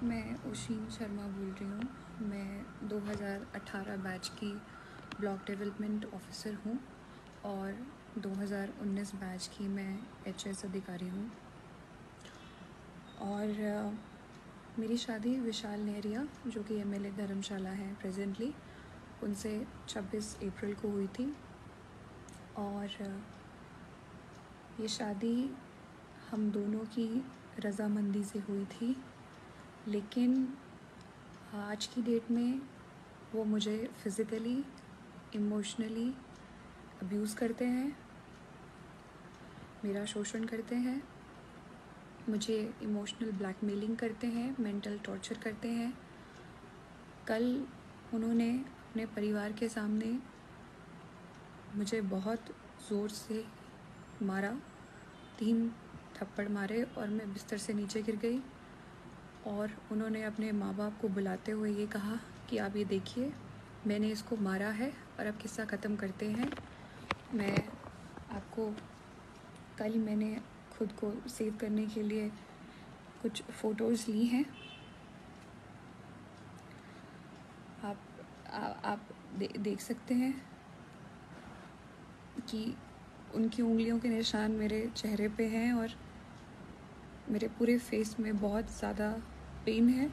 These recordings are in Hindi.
मैं ओशिन शर्मा बोल रही हूँ। मैं 2018 बैच की ब्लॉक डेवलपमेंट ऑफिसर हूँ और 2019 बैच की मैं एचएस अधिकारी हूँ। और मेरी शादी विशाल नेहरिया जो कि एमएलए धर्मशाला हैं प्रेजेंटली, उनसे 26 अप्रैल को हुई थी। और ये शादी हम दोनों की रज़ामंदी से हुई थी, लेकिन आज की डेट में वो मुझे फ़िज़िकली, इमोशनली अब्यूज़ करते हैं, मेरा शोषण करते हैं, मुझे इमोशनल ब्लैकमेलिंग करते हैं, मेंटल टॉर्चर करते हैं। कल उन्होंने अपने परिवार के सामने मुझे बहुत ज़ोर से मारा, 3 थप्पड़ मारे और मैं बिस्तर से नीचे गिर गई। और उन्होंने अपने माँ बाप को बुलाते हुए ये कहा कि आप ये देखिए, मैंने इसको मारा है और अब किस्सा ख़त्म करते हैं। मैं आपको कल मैंने खुद को सेव करने के लिए कुछ फ़ोटोज़ ली हैं। आप देख सकते हैं कि उनकी उंगलियों के निशान मेरे चेहरे पे हैं और मेरे पूरे फेस में बहुत ज़्यादा पेन है।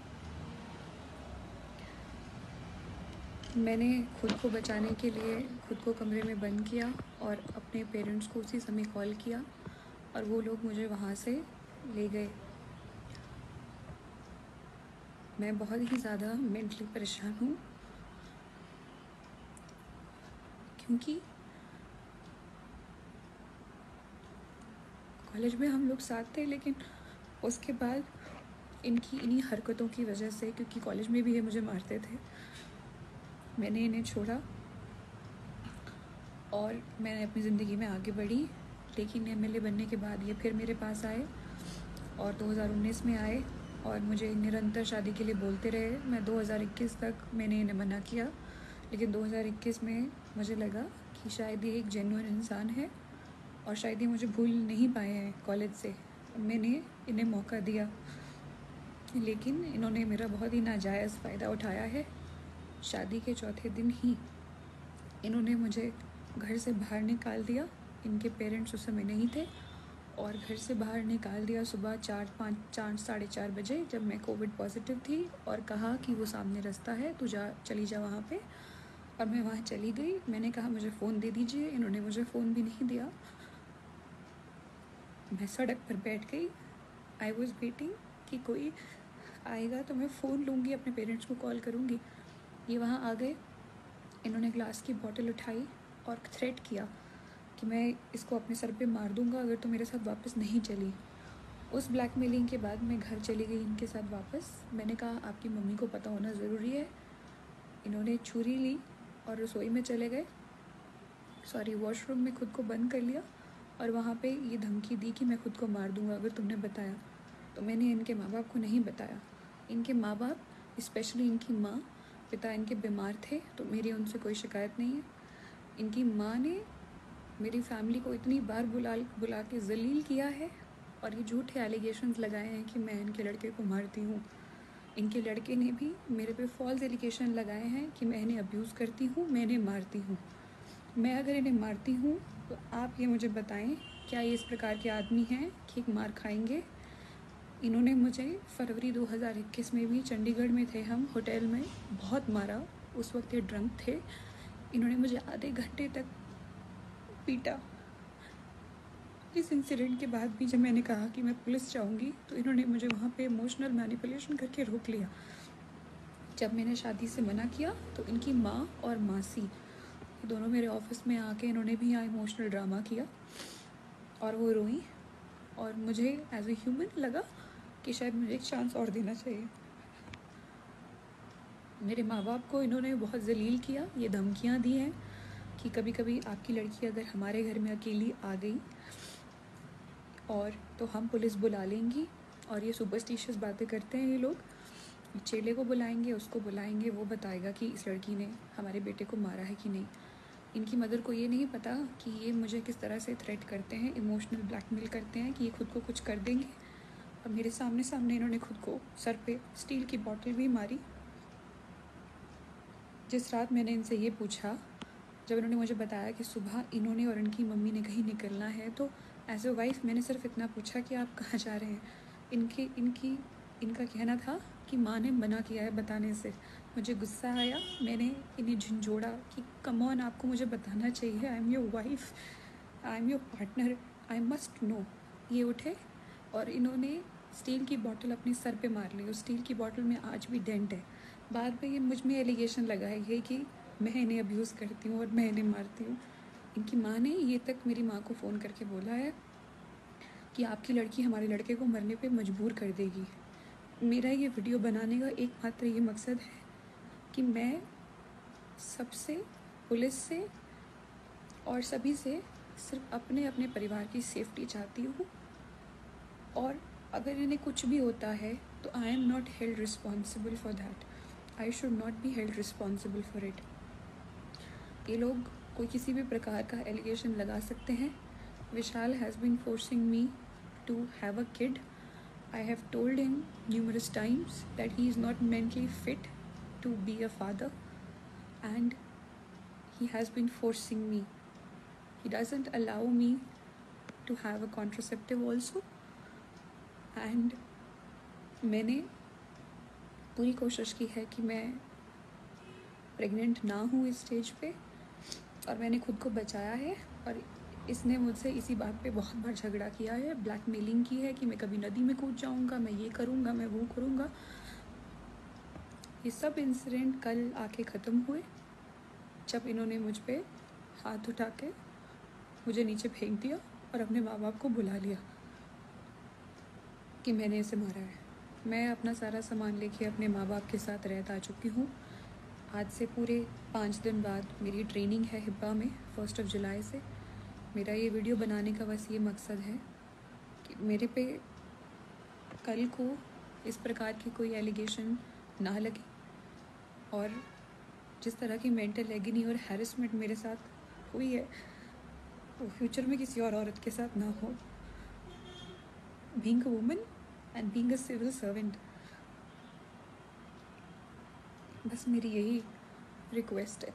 मैंने खुद को बचाने के लिए खुद को कमरे में बंद किया और अपने पेरेंट्स को उसी समय कॉल किया और वो लोग मुझे वहाँ से ले गए। मैं बहुत ही ज़्यादा मेंटली परेशान हूँ, क्योंकि कॉलेज में हम लोग साथ थे, लेकिन उसके बाद इन्हीं हरकतों की वजह से, क्योंकि कॉलेज में भी ये मुझे मारते थे, मैंने इन्हें छोड़ा और मैंने अपनी ज़िंदगी में आगे बढ़ी। लेकिन एमएलए बनने के बाद ये फिर मेरे पास आए और 2019 में आए और मुझे निरंतर शादी के लिए बोलते रहे। मैं 2021 तक मैंने इन्हें मना किया, लेकिन 2021 में मुझे लगा कि शायद ये एक जेन्युइन इंसान है और शायद ये मुझे भूल नहीं पाए हैं कॉलेज से। मैंने इन्हें मौका दिया, लेकिन इन्होंने मेरा बहुत ही नाजायज़ फ़ायदा उठाया है। शादी के चौथे दिन ही इन्होंने मुझे घर से बाहर निकाल दिया। इनके पेरेंट्स उस समय नहीं थे और घर से बाहर निकाल दिया सुबह 4 साढ़े 4 बजे, जब मैं कोविड पॉजिटिव थी, और कहा कि वो सामने रास्ता है, तू चली जा वहाँ पे। और मैं वहाँ चली गई। मैंने कहा मुझे फ़ोन दे दीजिए, इन्होंने मुझे फ़ोन भी नहीं दिया। मैं सड़क पर बैठ गई। आई वॉज़ वेटिंग कि कोई आएगा तो मैं फ़ोन लूँगी, अपने पेरेंट्स को कॉल करूँगी। ये वहाँ आ गए। इन्होंने ग्लास की बॉटल उठाई और थ्रेट किया कि मैं इसको अपने सर पे मार दूँगा अगर तो मेरे साथ वापस नहीं चली। उस ब्लैकमेलिंग के बाद मैं घर चली गई इनके साथ वापस। मैंने कहा आपकी मम्मी को पता होना ज़रूरी है। इन्होंने छुरी ली और रसोई में चले गए, वॉशरूम में खुद को बंद कर लिया और वहाँ पे ये धमकी दी कि मैं खुद को मार दूँगा अगर तुमने बताया। तो मैंने इनके माँ बाप को नहीं बताया। इनके माँ बाप, स्पेशली इनकी माँ, पिता इनके बीमार थे, तो मेरी उनसे कोई शिकायत नहीं है। इनकी माँ ने मेरी फैमिली को इतनी बार बुला के जलील किया है और ये झूठे एलिगेशंस लगाए हैं कि मैं इनके लड़के को मारती हूँ। इनके लड़के ने भी मेरे पे फॉल्स एलिगेशन लगाए हैं कि मैं इन्हें अब्यूज़ करती हूँ, मैं इन्हें मारती हूँ। मैं अगर इन्हें मारती हूँ तो आप ये मुझे बताएं, क्या ये इस प्रकार के आदमी हैं कि मार खाएंगे? इन्होंने मुझे फरवरी 2021 में भी, चंडीगढ़ में थे हम होटल में, बहुत मारा। उस वक्त ये ड्रंक थे। इन्होंने मुझे आधे घंटे तक पीटा। इस इंसिडेंट के बाद भी जब मैंने कहा कि मैं पुलिस जाऊंगी तो इन्होंने मुझे वहाँ पे इमोशनल मैनिपुलेशन करके रोक लिया। जब मैंने शादी से मना किया तो इनकी माँ और मासी दोनों मेरे ऑफिस में आके इन्होंने भी यहाँ इमोशनल ड्रामा किया और वो रोई। और मुझे एज ए ह्यूमन लगा कि शायद मुझे एक चांस और देना चाहिए। मेरे माँ बाप को इन्होंने बहुत जलील किया। ये धमकियाँ दी हैं कि कभी कभी आपकी लड़की अगर हमारे घर में अकेली आ गई और तो हम पुलिस बुला लेंगी। और ये सुपरस्टिशियस बातें करते हैं ये लोग। चेले को बुलाएंगे, उसको बुलाएंगे, वो बताएगा कि इस लड़की ने हमारे बेटे को मारा है कि नहीं। इनकी मदर को ये नहीं पता कि ये मुझे किस तरह से थ्रेट करते हैं, इमोशनल ब्लैकमेल करते हैं कि ये खुद को कुछ कर देंगे और मेरे सामने सामने इन्होंने खुद को सर पे स्टील की बॉटल भी मारी। जिस रात मैंने इनसे ये पूछा, जब इन्होंने मुझे बताया कि सुबह इन्होंने और इनकी मम्मी ने कहीं निकलना है, तो एज अ वाइफ मैंने सिर्फ इतना पूछा कि आप कहाँ जा रहे हैं। इनका कहना था कि माँ ने मना किया है बताने से। मुझे गुस्सा आया, मैंने इन्हें झंझोड़ा कि कम ऑन, आपको मुझे बताना चाहिए, I am your wife, I am your partner, I must know. ये उठे और इन्होंने स्टील की बॉटल अपने सर पे मार ली। उस स्टील की बॉटल में आज भी डेंट है। बाद में ये मुझ में एलिगेशन लगाई है कि मैं इन्हें अब्यूज़ करती हूँ और मैं इन्हें मारती हूँ। इनकी माँ ने ये तक मेरी माँ को फ़ोन करके बोला है कि आपकी लड़की हमारे लड़के को मरने पे मजबूर कर देगी। मेरा ये वीडियो बनाने का एकमात्र ये मकसद है कि मैं सबसे, पुलिस से और सभी से सिर्फ अपने अपने परिवार की सेफ्टी चाहती हूँ। और अगर इन्हें कुछ भी होता है तो I am not held responsible for that, I should not be held responsible for it. ये लोग कोई किसी भी प्रकार का एलिगेशन लगा सकते हैं। Vishal has been forcing me to have a kid. I have told him numerous times that he is not mentally fit to be a father, and he has been forcing me. He doesn't allow me to have a contraceptive also, and मैंने पूरी कोशिश की है कि मैं प्रेग्नेंट ना हूँ इस स्टेज पे, और मैंने खुद को बचाया है। और इसने मुझसे इसी बात पे बहुत बार झगड़ा किया है, ब्लैकमेलिंग की है कि मैं कभी नदी में कूद जाऊँगा, मैं ये करूँगा, मैं वो करूँगा। ये सब इंसिडेंट कल आके ख़त्म हुए जब इन्होंने मुझ पे हाथ उठा के मुझे नीचे फेंक दिया और अपने माँ बाप को बुला लिया कि मैंने इसे मारा है। मैं अपना सारा सामान लेके अपने माँ बाप के साथ रहता आ चुकी हूँ। आज से पूरे 5 दिन बाद मेरी ट्रेनिंग है हिब्बा में 1 जुलाई से। मेरा ये वीडियो बनाने का बस ये मकसद है कि मेरे पे कल को इस प्रकार की कोई एलिगेशन ना लगे, और जिस तरह की मेंटल एगनी और हैरेसमेंट मेरे साथ हुई है वो फ्यूचर में किसी और औरत के साथ ना हो। Being a woman and being a civil servant, बस मेरी यही रिक्वेस्ट है।